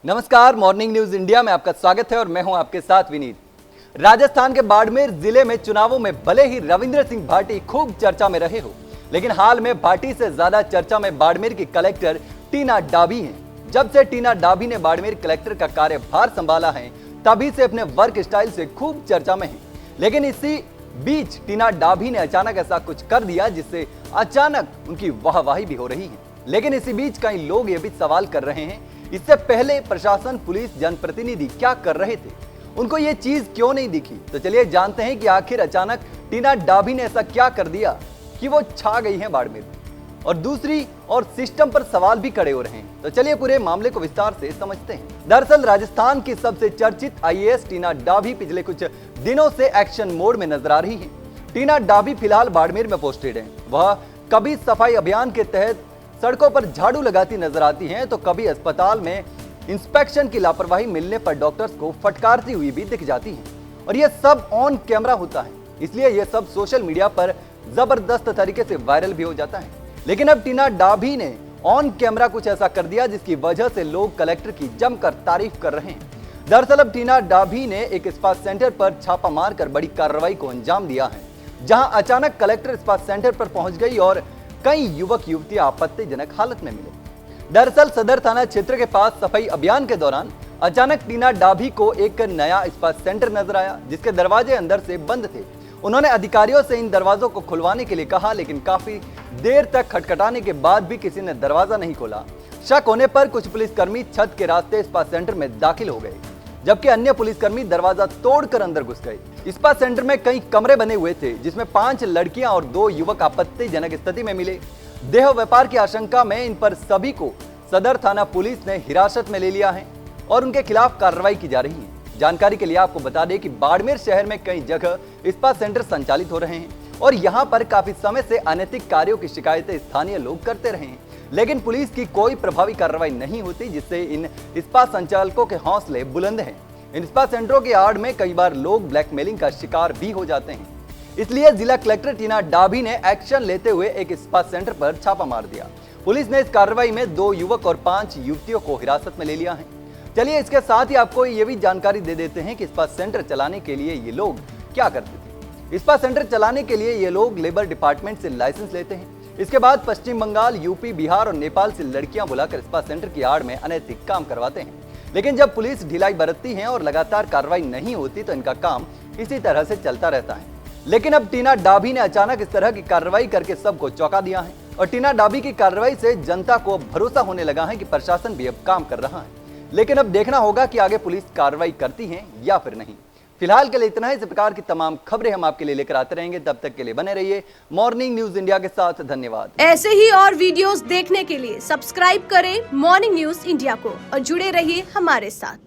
नमस्कार, morning news India में आपका स्वागत है और मैं हूं आपके साथ विनीत। राजस्थान के बाड़मेर जिले में चुनावों में भले ही रविंद्र सिंह भाटी खूब चर्चा में रहे हो, लेकिन हाल में भाटी से ज्यादा चर्चा में बाड़मेर की कलेक्टर टीना डाभी हैं। जब से टीना डाभी ने बाड़मेर कलेक्टर का कार्यभार संभाला है, तभी से अपने वर्क स्टाइल से खूब चर्चा में है। लेकिन इसी बीच टीना डाभी ने अचानक ऐसा कुछ कर दिया जिससे अचानक उनकी वाहवाही भी हो रही है। लेकिन इसी बीच कई लोग ये भी सवाल कर रहे हैं, इससे पहले प्रशासन, पुलिस, जनप्रतिनिधि क्या कर रहे थे, उनको ये चीज क्यों नहीं दिखी। तो चलिए जानते हैं कि आखिर अचानक टीना डाभी ने ऐसा क्या कर दिया कि वो छा गई हैं बाड़मेर में, और दूसरी और सिस्टम पर सवाल भी खड़े हो रहे हैं। तो चलिए पूरे मामले को विस्तार से समझते हैं। दरअसल राजस्थान की सबसे चर्चित आईएएस टीना डाभी पिछले कुछ दिनों से एक्शन मोड में नजर आ रही है। टीना डाभी फिलहाल बाड़मेर में पोस्टेड है। वह कभी सफाई अभियान के तहत सड़कों पर झाड़ू लगाती नजर आती हैं, तो कभी अस्पताल में इंस्पेक्शन की लापरवाही मिलने पर डॉक्टर्स को फटकारती हुई भी दिख जाती हैं। और यह सब ऑन कैमरा होता है, इसलिए यह सब सोशल मीडिया पर जबरदस्त तरीके से वायरल भी हो जाता है। लेकिन अब टीना डाभी ने ऑन कैमरा कुछ ऐसा कर दिया जिसकी वजह से लोग कलेक्टर की जमकर तारीफ कर रहे हैं। दरअसल अब टीना डाभी ने एक इस्पात सेंटर पर छापा मारकर बड़ी कार्रवाई को अंजाम दिया है, जहां अचानक कलेक्टर इस्पात सेंटर पर पहुंच गई और कई युवक युवतियां आपत्तिजनक हालत में मिले। दरअसल सदर थाना क्षेत्र के पास सफाई अभियान के दौरान अचानक टीना डाभी को एक नया इस्पात सेंटर नजर आया, जिसके दरवाजे अंदर से बंद थे। उन्होंने अधिकारियों से इन दरवाजों को खुलवाने के लिए कहा, लेकिन काफी देर तक खटखटाने के बाद भी किसी ने दरवाजा नहीं खोला। शक होने पर कुछ पुलिसकर्मी छत के रास्ते इस्पात सेंटर में दाखिल हो गए, जबकि अन्य पुलिसकर्मी दरवाजा तोड़कर अंदर घुस गए। इस्पात सेंटर में कई कमरे बने हुए थे, जिसमें 5 लड़कियां और 2 युवक आपत्तिजनक स्थिति में मिले। देह व्यापार की आशंका में इन पर सभी को सदर थाना पुलिस ने हिरासत में ले लिया है और उनके खिलाफ कार्रवाई की जा रही है। जानकारी के लिए आपको बता दें कि बाड़मेर शहर में कई जगह इस्पात सेंटर संचालित हो रहे हैं और यहां पर काफी समय से अनैतिक कार्यों की शिकायतें स्थानीय लोग करते रहे हैं, लेकिन पुलिस की कोई प्रभावी कार्रवाई नहीं होती, जिससे इन इस्पात संचालकों के हौसले बुलंद हैं। इन इस्पात सेंटरों की आड़ में कई बार लोग ब्लैकमेलिंग का शिकार भी हो जाते हैं। इसलिए जिला कलेक्टर टीना डाभी ने एक्शन लेते हुए एक इस्पात सेंटर पर छापा मार दिया। पुलिस ने इस कार्रवाई में 2 युवक और 5 युवतियों को हिरासत में ले लिया है। चलिए इसके साथ ही आपको ये भी जानकारी दे देते हैं कि इस्पात सेंटर चलाने के लिए ये लोग क्या करते थे। इस्पात सेंटर चलाने के लिए ये लोग लेबर डिपार्टमेंट से लाइसेंस लेते हैं। इसके बाद पश्चिम बंगाल, यूपी, बिहार और नेपाल से लड़कियां बुलाकर इस्पात सेंटर की आड़ में अनैतिक काम करवाते हैं। लेकिन जब पुलिस ढिलाई बरतती है और लगातार कार्रवाई नहीं होती, तो इनका काम इसी तरह से चलता रहता है। लेकिन अब टीना डाभी ने अचानक इस तरह की कार्रवाई करके सबको चौंका दिया है और टीना डाभी की कार्रवाई से जनता को भरोसा होने लगा है कि प्रशासन भी अब काम कर रहा है। लेकिन अब देखना होगा कि आगे पुलिस कार्रवाई करती है या फिर नहीं। फिलहाल के लिए इतना ही। इस प्रकार की तमाम खबरें हम आपके लिए लेकर आते रहेंगे। तब तक के लिए बने रहिए मॉर्निंग न्यूज इंडिया के साथ। धन्यवाद। ऐसे ही और वीडियोस देखने के लिए सब्सक्राइब करें मॉर्निंग न्यूज इंडिया को और जुड़े रहिए हमारे साथ।